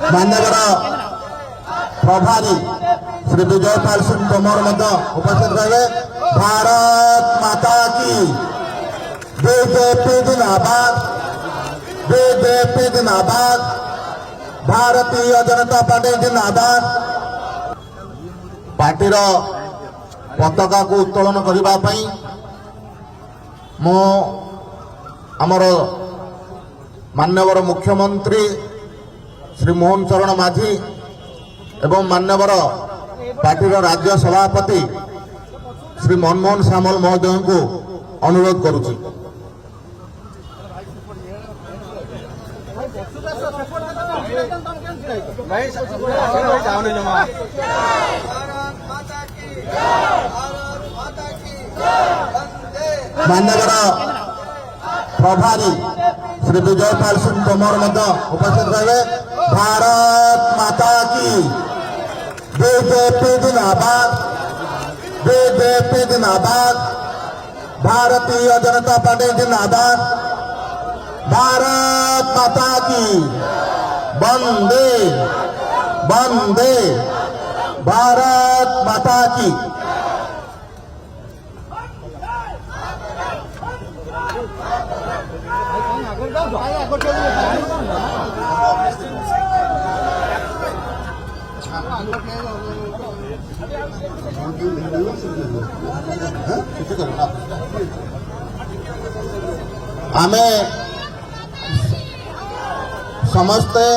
मान्यवर प्रभारी श्री विजयपाल सिंह तोमर उपस्थित रहे। भारत माता की बीजेपी जिंदाबाद, बीजेपी जिंदाबाद, भारतीय जनता पार्टी जिंदाबाद। पार्टीर पताका को उत्तोलन करने मो आमर मान्यवर मुख्यमंत्री श्री मोहन चरण माझी एवं मान्यवर पार्टीर राज्य सभापति श्री मनमोहन सामल महोदय को अनुरोध करुछि। मान्यवर प्रभारी श्री विजयपाल सिंह तोमर उपस्थित रहे। भारत माता की बीजेपी जिंदाबाद, बीजेपी जिंदाबाद, भारतीय जनता पार्टी जिंदाबाद। भारत माता की वंदे वंदे, भारत माता की। आमे समस्ते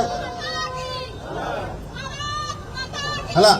हला